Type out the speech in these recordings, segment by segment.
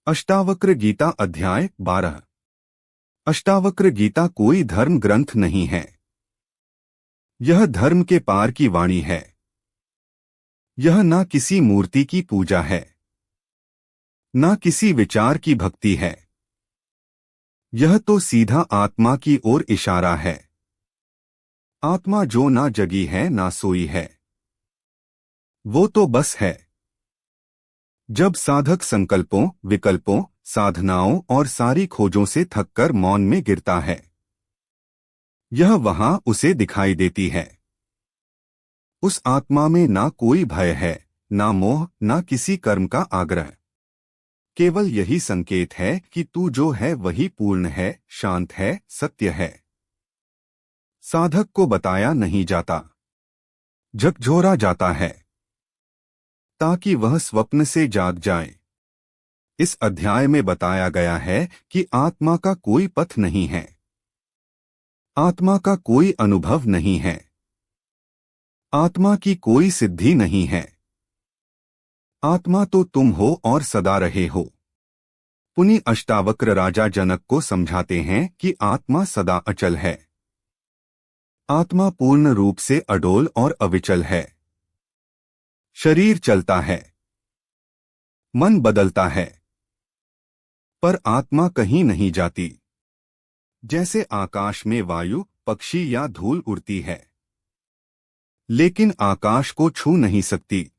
अष्टावक्र गीता अध्याय 12। अष्टावक्र गीता कोई धर्म ग्रंथ नहीं है। यह धर्म के पार की वाणी है। यह ना किसी मूर्ति की पूजा है, ना किसी विचार की भक्ति है। यह तो सीधा आत्मा की ओर इशारा है। आत्मा जो ना जगी है ना सोई है, वो तो बस है। जब साधक संकल्पों, विकल्पों, साधनाओं और सारी खोजों से थककर मौन में गिरता है, यह वहां उसे दिखाई देती है। उस आत्मा में ना कोई भय है, ना मोह, ना किसी कर्म का आग्रह। केवल यही संकेत है कि तू जो है वही पूर्ण है, शांत है, सत्य है। साधक को बताया नहीं जाता, झकझोरा जाता है, ताकि वह स्वप्न से जाग जाए। इस अध्याय में बताया गया है कि आत्मा का कोई पथ नहीं है, आत्मा का कोई अनुभव नहीं है, आत्मा की कोई सिद्धि नहीं है। आत्मा तो तुम हो और सदा रहे हो। पुनि अष्टावक्र राजा जनक को समझाते हैं कि आत्मा सदा अचल है। आत्मा पूर्ण रूप से अडोल और अविचल है। शरीर चलता है, मन बदलता है, पर आत्मा कहीं नहीं जाती। जैसे आकाश में वायु, पक्षी या धूल उड़ती है, लेकिन आकाश को छू नहीं सकती,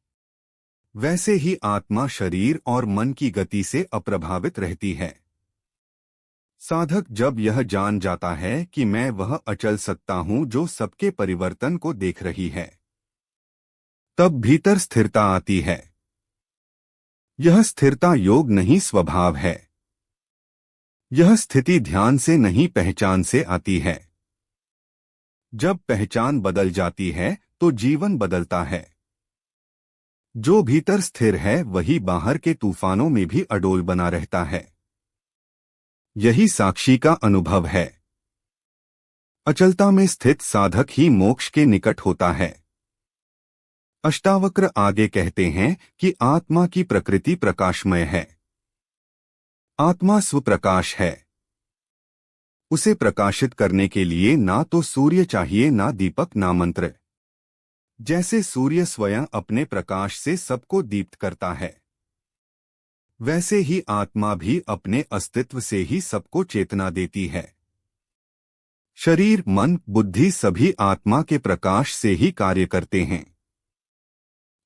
वैसे ही आत्मा शरीर और मन की गति से अप्रभावित रहती है। साधक जब यह जान जाता है कि मैं वह अचल सत्ता हूं जो सबके परिवर्तन को देख रही है, तब भीतर स्थिरता आती है। यह स्थिरता योग नहीं, स्वभाव है। यह स्थिति ध्यान से नहीं, पहचान से आती है। जब पहचान बदल जाती है तो जीवन बदलता है। जो भीतर स्थिर है वही बाहर के तूफानों में भी अडोल बना रहता है। यही साक्षी का अनुभव है। अचलता में स्थित साधक ही मोक्ष के निकट होता है। अष्टावक्र आगे कहते हैं कि आत्मा की प्रकृति प्रकाशमय है। आत्मा स्वप्रकाश है। उसे प्रकाशित करने के लिए ना तो सूर्य चाहिए, ना दीपक, ना मंत्र। जैसे सूर्य स्वयं अपने प्रकाश से सबको दीप्त करता है, वैसे ही आत्मा भी अपने अस्तित्व से ही सबको चेतना देती है। शरीर, मन, बुद्धि सभी आत्मा के प्रकाश से ही कार्य करते हैं।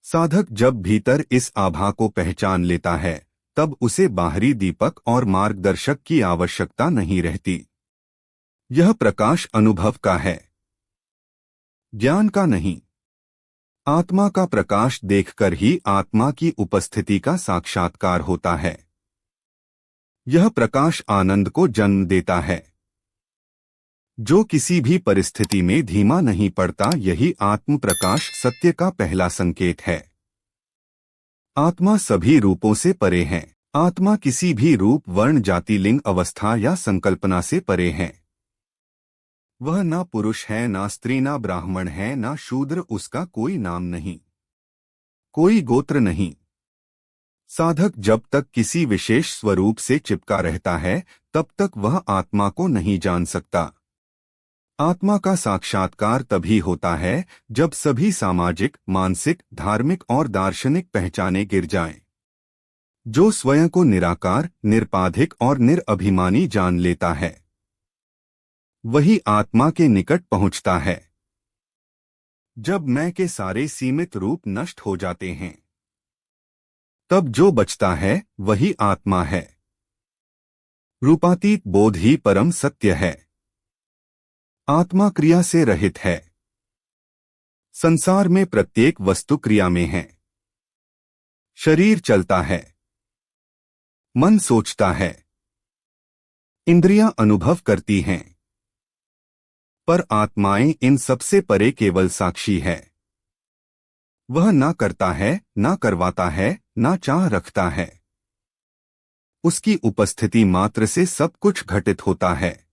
साधक जब भीतर इस आभा को पहचान लेता है, तब उसे बाहरी दीपक और मार्गदर्शक की आवश्यकता नहीं रहती। यह प्रकाश अनुभव का है, ज्ञान का नहीं। आत्मा का प्रकाश देखकर ही आत्मा की उपस्थिति का साक्षात्कार होता है। यह प्रकाश आनंद को जन्म देता है, जो किसी भी परिस्थिति में धीमा नहीं पड़ता। यही आत्म प्रकाश सत्य का पहला संकेत है। आत्मा सभी रूपों से परे है। आत्मा किसी भी रूप, वर्ण, जाति, लिंग, अवस्था या संकल्पना से परे है। वह ना पुरुष है, ना स्त्री, ना ब्राह्मण है, ना शूद्र। उसका कोई नाम नहीं, कोई गोत्र नहीं। साधक जब तक किसी विशेष स्वरूप से चिपका रहता है, तब तक वह आत्मा को नहीं जान सकता। आत्मा का साक्षात्कार तभी होता है जब सभी सामाजिक, मानसिक, धार्मिक और दार्शनिक पहचाने गिर जाएं। जो स्वयं को निराकार, निरपाधिक और निरअभिमानी जान लेता है, वही आत्मा के निकट पहुंचता है। जब मैं के सारे सीमित रूप नष्ट हो जाते हैं, तब जो बचता है वही आत्मा है। रूपातीत बोध ही परम सत्य है। आत्मा क्रिया से रहित है। संसार में प्रत्येक वस्तु क्रिया में है। शरीर चलता है, मन सोचता है, इंद्रियां अनुभव करती हैं, पर आत्माएं इन सबसे परे केवल साक्षी है। वह ना करता है, ना करवाता है, ना चाह रखता है। उसकी उपस्थिति मात्र से सब कुछ घटित होता है।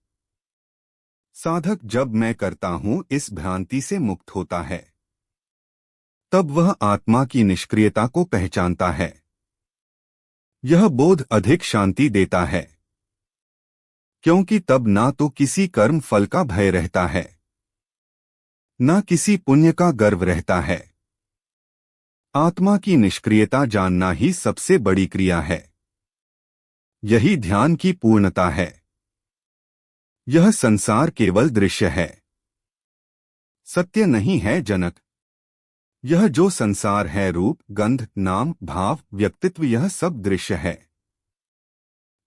साधक जब मैं करता हूं इस भ्रांति से मुक्त होता है, तब वह आत्मा की निष्क्रियता को पहचानता है। यह बोध अधिक शांति देता है, क्योंकि तब ना तो किसी कर्म फल का भय रहता है, ना किसी पुण्य का गर्व रहता है। आत्मा की निष्क्रियता जानना ही सबसे बड़ी क्रिया है। यही ध्यान की पूर्णता है। यह संसार केवल दृश्य है, सत्य नहीं है जनक। यह जो संसार है, रूप, गंध, नाम, भाव, व्यक्तित्व, यह सब दृश्य है।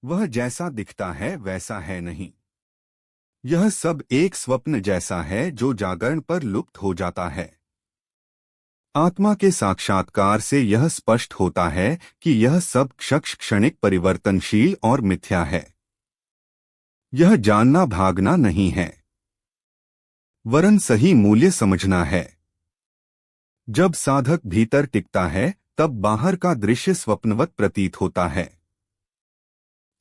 वह जैसा दिखता है वैसा है नहीं। यह सब एक स्वप्न जैसा है जो जागरण पर लुप्त हो जाता है। आत्मा के साक्षात्कार से यह स्पष्ट होता है कि यह सब क्षणिक परिवर्तनशील और मिथ्या है। यह जानना भागना नहीं है, वरन सही मूल्य समझना है। जब साधक भीतर टिकता है तब बाहर का दृश्य स्वप्नवत प्रतीत होता है।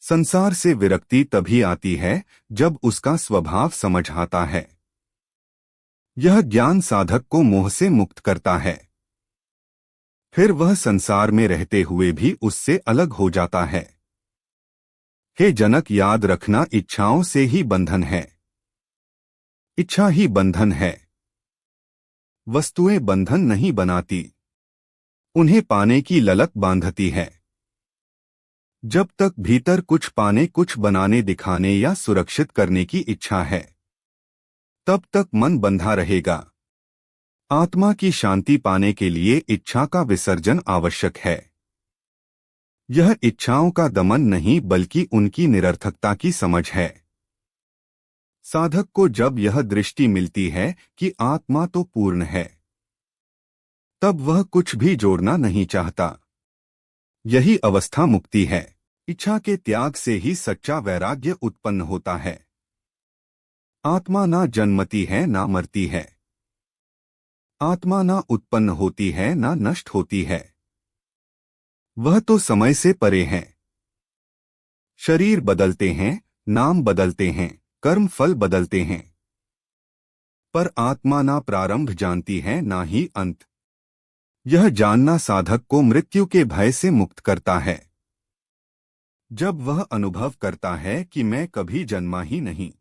संसार से विरक्ति तभी आती है जब उसका स्वभाव समझ आता है। यह ज्ञान साधक को मोह से मुक्त करता है। फिर वह संसार में रहते हुए भी उससे अलग हो जाता है। हे जनक, याद रखना, इच्छाओं से ही बंधन है। इच्छा ही बंधन है। वस्तुएं बंधन नहीं बनाती, उन्हें पाने की ललक बांधती है। जब तक भीतर कुछ पाने, कुछ बनाने, दिखाने या सुरक्षित करने की इच्छा है, तब तक मन बंधा रहेगा। आत्मा की शांति पाने के लिए इच्छा का विसर्जन आवश्यक है। यह इच्छाओं का दमन नहीं बल्कि उनकी निरर्थकता की समझ है। साधक को जब यह दृष्टि मिलती है कि आत्मा तो पूर्ण है, तब वह कुछ भी जोड़ना नहीं चाहता। यही अवस्था मुक्ति है। इच्छा के त्याग से ही सच्चा वैराग्य उत्पन्न होता है। आत्मा ना जन्मती है ना मरती है। आत्मा ना उत्पन्न होती है ना नष्ट होती है। वह तो समय से परे है। शरीर बदलते हैं, नाम बदलते हैं, कर्म फल बदलते हैं, पर आत्मा ना प्रारंभ जानती है ना ही अंत। यह जानना साधक को मृत्यु के भय से मुक्त करता है। जब वह अनुभव करता है कि मैं कभी जन्मा ही नहीं,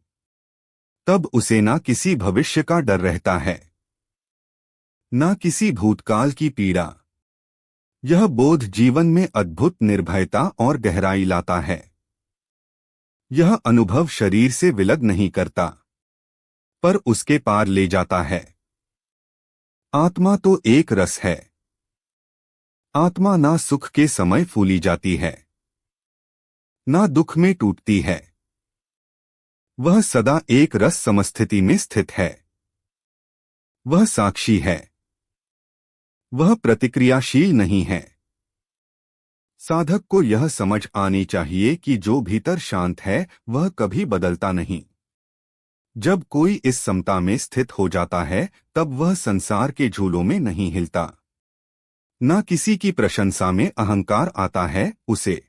तब उसे ना किसी भविष्य का डर रहता है, ना किसी भूतकाल की पीड़ा। यह बोध जीवन में अद्भुत निर्भयता और गहराई लाता है। यह अनुभव शरीर से विलग नहीं करता, पर उसके पार ले जाता है। आत्मा तो एक रस है। आत्मा ना सुख के समय फूली जाती है, ना दुख में टूटती है। वह सदा एक रस समस्थिति में स्थित है। वह साक्षी है। वह प्रतिक्रियाशील नहीं है। साधक को यह समझ आनी चाहिए कि जो भीतर शांत है वह कभी बदलता नहीं। जब कोई इस समता में स्थित हो जाता है तब वह संसार के झूलों में नहीं हिलता। ना किसी की प्रशंसा में अहंकार आता है उसे,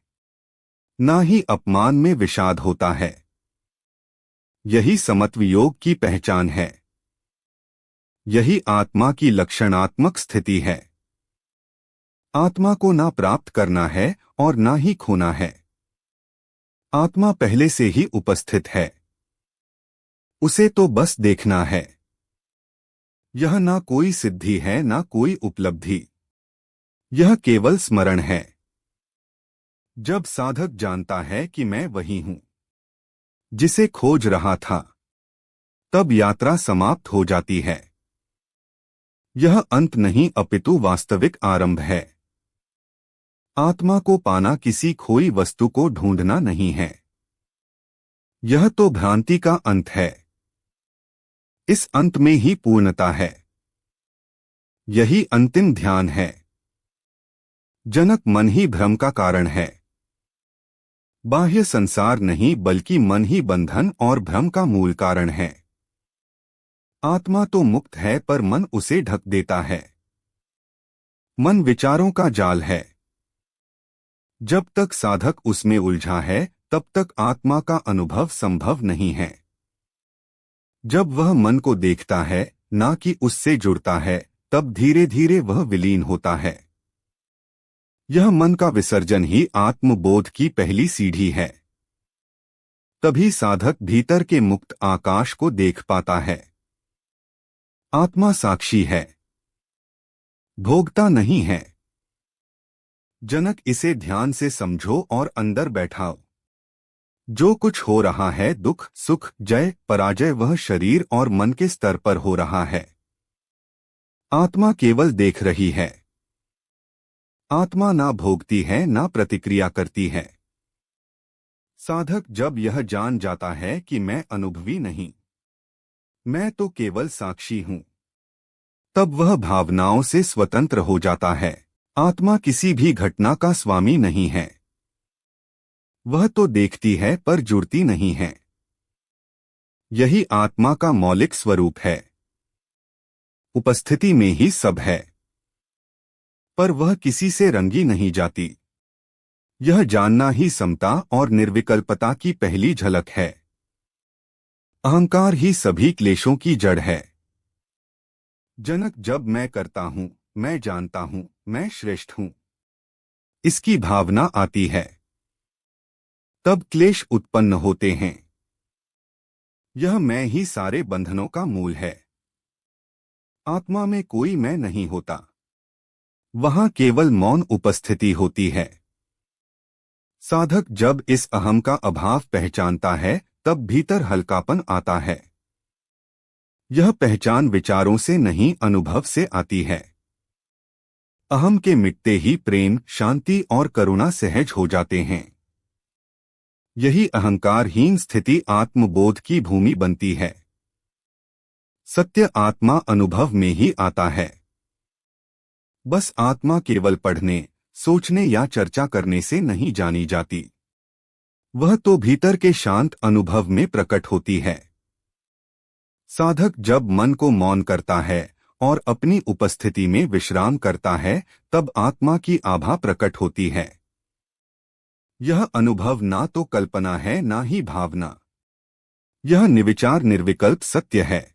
ना ही अपमान में विषाद होता है। यही समत्व योग की पहचान है। यही आत्मा की लक्षणात्मक स्थिति है। आत्मा को ना प्राप्त करना है और ना ही खोना है। आत्मा पहले से ही उपस्थित है, उसे तो बस देखना है। यह ना कोई सिद्धि है ना कोई उपलब्धि, यह केवल स्मरण है। जब साधक जानता है कि मैं वही हूं जिसे खोज रहा था, तब यात्रा समाप्त हो जाती है। यह अंत नहीं अपितु वास्तविक आरंभ है। आत्मा को पाना किसी खोई वस्तु को ढूंढना नहीं है। यह तो भ्रांति का अंत है। इस अंत में ही पूर्णता है। यही अंतिम ध्यान है। जनक, मन ही भ्रम का कारण है। बाह्य संसार नहीं बल्कि मन ही बंधन और भ्रम का मूल कारण है। आत्मा तो मुक्त है पर मन उसे ढक देता है। मन विचारों का जाल है। जब तक साधक उसमें उलझा है तब तक आत्मा का अनुभव संभव नहीं है। जब वह मन को देखता है, ना कि उससे जुड़ता है, तब धीरे धीरे वह विलीन होता है। यह मन का विसर्जन ही आत्मबोध की पहली सीढ़ी है। तभी साधक भीतर के मुक्त आकाश को देख पाता है। आत्मा साक्षी है, भोगता नहीं है। जनक, इसे ध्यान से समझो और अंदर बैठाओ। जो कुछ हो रहा है, दुख, सुख, जय, पराजय, वह शरीर और मन के स्तर पर हो रहा है। आत्मा केवल देख रही है। आत्मा ना भोगती है, ना प्रतिक्रिया करती है। साधक जब यह जान जाता है कि मैं अनुभवी नहीं, मैं तो केवल साक्षी हूं, तब वह भावनाओं से स्वतंत्र हो जाता है। आत्मा किसी भी घटना का स्वामी नहीं है। वह तो देखती है पर जुड़ती नहीं है। यही आत्मा का मौलिक स्वरूप है। उपस्थिति में ही सब है, पर वह किसी से रंगी नहीं जाती। यह जानना ही समता और निर्विकल्पता की पहली झलक है। अहंकार ही सभी क्लेशों की जड़ है। जनक, जब मैं करता हूं, मैं जानता हूं, मैं श्रेष्ठ हूं, इसकी भावना आती है, तब क्लेश उत्पन्न होते हैं। यह मैं ही सारे बंधनों का मूल है। आत्मा में कोई मैं नहीं होता। वहां केवल मौन उपस्थिति होती है। साधक जब इस अहम का अभाव पहचानता है, तब भीतर हल्कापन आता है। यह पहचान विचारों से नहीं, अनुभव से आती है। अहम के मिटते ही प्रेम, शांति और करुणा सहज हो जाते हैं। यही अहंकारहीन स्थिति आत्मबोध की भूमि बनती है। सत्य आत्मा अनुभव में ही आता है। बस आत्मा केवल पढ़ने, सोचने या चर्चा करने से नहीं जानी जाती। वह तो भीतर के शांत अनुभव में प्रकट होती है। साधक जब मन को मौन करता है और अपनी उपस्थिति में विश्राम करता है, तब आत्मा की आभा प्रकट होती है। यह अनुभव ना तो कल्पना है, ना ही भावना। यह निर्विचार निर्विकल्प सत्य है।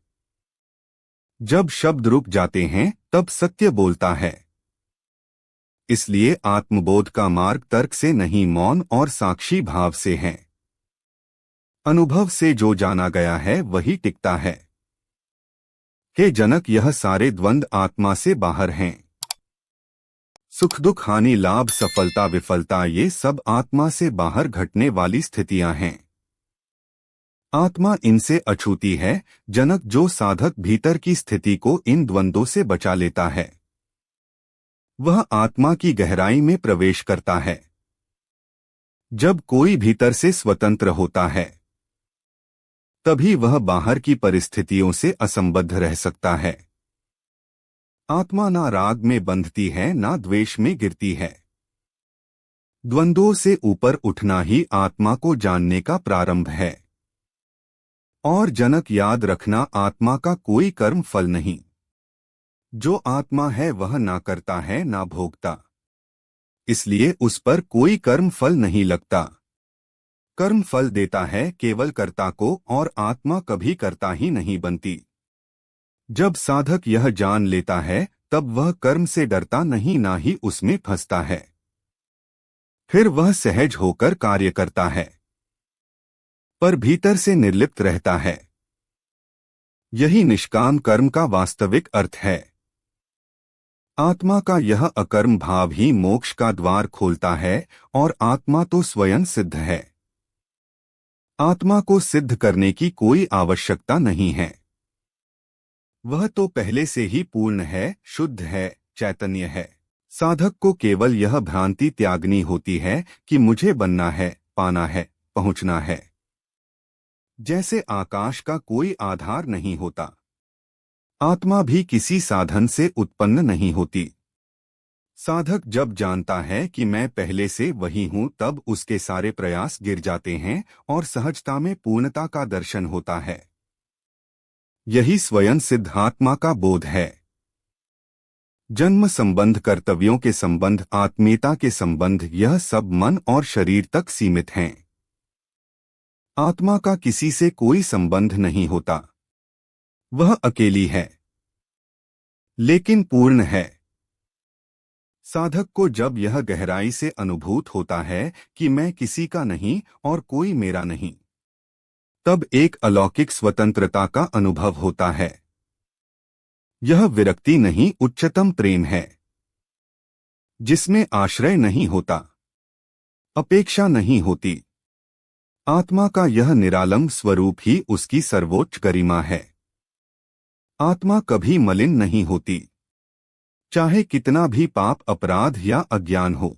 जब शब्द रुक जाते हैं, तब सत्य बोलता है। इसलिए आत्मबोध का मार्ग तर्क से नहीं, मौन और साक्षी भाव से है। अनुभव से जो जाना गया है वही टिकता है। हे जनक, यह सारे द्वंद्व आत्मा से बाहर हैं। सुख दुख, हानि लाभ, सफलता विफलता, ये सब आत्मा से बाहर घटने वाली स्थितियां हैं। आत्मा इनसे अछूती है। जनक, जो साधक भीतर की स्थिति को इन द्वंद्वों से बचा लेता है, वह आत्मा की गहराई में प्रवेश करता है। जब कोई भीतर से स्वतंत्र होता है, तभी वह बाहर की परिस्थितियों से असंबद्ध रह सकता है। आत्मा ना राग में बंधती है, ना द्वेष में गिरती है। द्वंद्वों से ऊपर उठना ही आत्मा को जानने का प्रारंभ है। और जनक, याद रखना, आत्मा का कोई कर्म फल नहीं। जो आत्मा है वह ना करता है, ना भोगता। इसलिए उस पर कोई कर्म फल नहीं लगता। कर्म फल देता है केवल कर्ता को, और आत्मा कभी कर्ता ही नहीं बनती। जब साधक यह जान लेता है, तब वह कर्म से डरता नहीं, ना ही उसमें फंसता है। फिर वह सहज होकर कार्य करता है, पर भीतर से निर्लिप्त रहता है। यही निष्काम कर्म का वास्तविक अर्थ है। आत्मा का यह अकर्म भाव ही मोक्ष का द्वार खोलता है, और आत्मा तो स्वयं सिद्ध है। आत्मा को सिद्ध करने की कोई आवश्यकता नहीं है। वह तो पहले से ही पूर्ण है, शुद्ध है, चैतन्य है। साधक को केवल यह भ्रांति त्यागनी होती है कि मुझे बनना है, पाना है, पहुंचना है। जैसे आकाश का कोई आधार नहीं होता, आत्मा भी किसी साधन से उत्पन्न नहीं होती। साधक जब जानता है कि मैं पहले से वही हूं, तब उसके सारे प्रयास गिर जाते हैं और सहजता में पूर्णता का दर्शन होता है। यही स्वयं सिद्धात्मा का बोध है। जन्म संबंध, कर्तव्यों के संबंध, आत्मीयता के संबंध, यह सब मन और शरीर तक सीमित हैं। आत्मा का किसी से कोई संबंध नहीं होता। वह अकेली है, लेकिन पूर्ण है। साधक को जब यह गहराई से अनुभूत होता है कि मैं किसी का नहीं और कोई मेरा नहीं, तब एक अलौकिक स्वतंत्रता का अनुभव होता है। यह विरक्ति नहीं, उच्चतम प्रेम है, जिसमें आश्रय नहीं होता, अपेक्षा नहीं होती। आत्मा का यह निरालंब स्वरूप ही उसकी सर्वोच्च गरिमा है। आत्मा कभी मलिन नहीं होती, चाहे कितना भी पाप, अपराध या अज्ञान हो।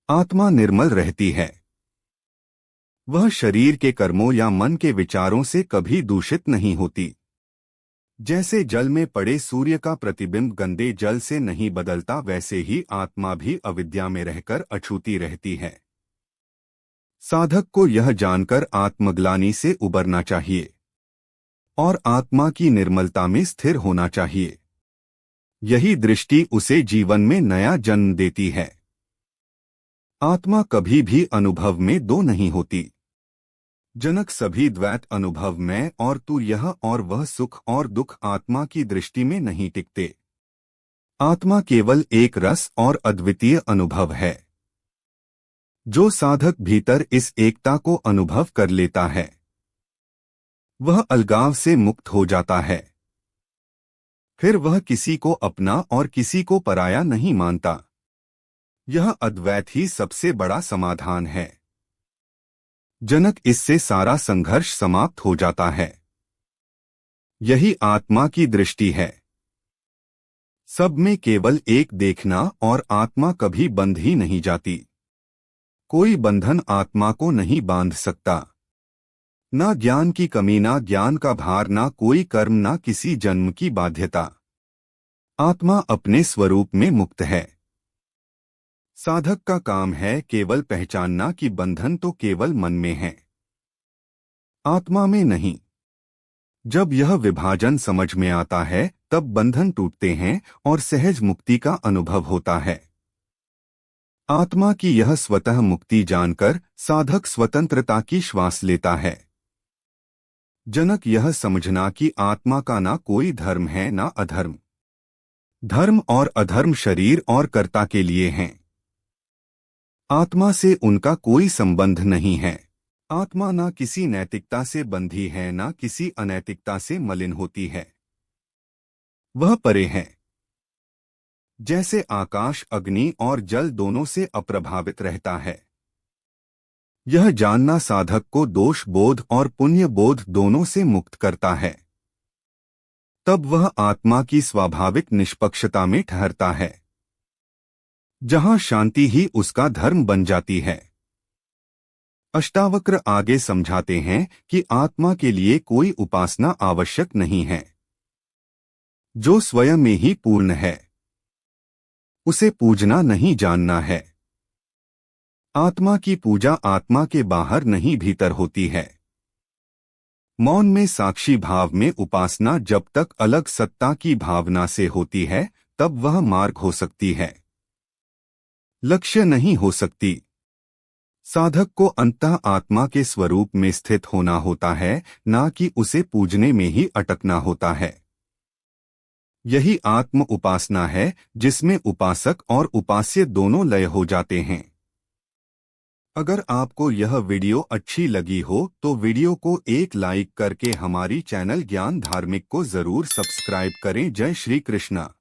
आत्मा निर्मल रहती है। वह शरीर के कर्मों या मन के विचारों से कभी दूषित नहीं होती। जैसे जल में पड़े सूर्य का प्रतिबिंब गंदे जल से नहीं बदलता, वैसे ही आत्मा भी अविद्या में रहकर अछूती रहती है। साधक को यह जानकर आत्मग्लानि से उबरना चाहिए और आत्मा की निर्मलता में स्थिर होना चाहिए। यही दृष्टि उसे जीवन में नया जन्म देती है। आत्मा कभी भी अनुभव में दो नहीं होती। जनक, सभी द्वैत अनुभव में और तू, यह और वह, सुख और दुख आत्मा की दृष्टि में नहीं टिकते। आत्मा केवल एक रस और अद्वितीय अनुभव है। जो साधक भीतर इस एकता को अनुभव कर लेता है, वह अलगाव से मुक्त हो जाता है। फिर वह किसी को अपना और किसी को पराया नहीं मानता। यह अद्वैत ही सबसे बड़ा समाधान है। जनक, इससे सारा संघर्ष समाप्त हो जाता है। यही आत्मा की दृष्टि है। सब में केवल एक देखना, और आत्मा कभी बंध ही नहीं जाती। कोई बंधन आत्मा को नहीं बांध सकता। ना ज्ञान की कमी, ना ज्ञान का भार, ना कोई कर्म, ना किसी जन्म की बाध्यता। आत्मा अपने स्वरूप में मुक्त है। साधक का काम है केवल पहचानना कि बंधन तो केवल मन में है, आत्मा में नहीं। जब यह विभाजन समझ में आता है, तब बंधन टूटते हैं और सहज मुक्ति का अनुभव होता है। आत्मा की यह स्वतः मुक्ति जानकर साधक स्वतंत्रता की श्वास लेता है। जनक, यह समझना कि आत्मा का ना कोई धर्म है ना अधर्म। धर्म और अधर्म शरीर और कर्ता के लिए हैं। आत्मा से उनका कोई संबंध नहीं है। आत्मा ना किसी नैतिकता से बंधी है, ना किसी अनैतिकता से मलिन होती है। वह परे है। जैसे आकाश, अग्नि और जल दोनों से अप्रभावित रहता है। यह जानना साधक को दोष बोध और पुण्य बोध दोनों से मुक्त करता है। तब वह आत्मा की स्वाभाविक निष्पक्षता में ठहरता है, जहां शांति ही उसका धर्म बन जाती है। अष्टावक्र आगे समझाते हैं कि आत्मा के लिए कोई उपासना आवश्यक नहीं है। जो स्वयं में ही पूर्ण है, उसे पूजना नहीं जानना है। आत्मा की पूजा आत्मा के बाहर नहीं, भीतर होती है। मौन में साक्षी भाव में उपासना जब तक अलग सत्ता की भावना से होती है, तब वह मार्ग हो सकती है, लक्ष्य नहीं हो सकती। साधक को अंततः आत्मा के स्वरूप में स्थित होना होता है, ना कि उसे पूजने में ही अटकना होता है। यही आत्म उपासना है, जिसमें उपासक और उपास्य दोनों लय हो जाते हैं। अगर आपको यह वीडियो अच्छी लगी हो तो वीडियो को एक लाइक करके हमारी चैनल ज्ञान धार्मिक को जरूर सब्सक्राइब करें। जय श्री कृष्णा।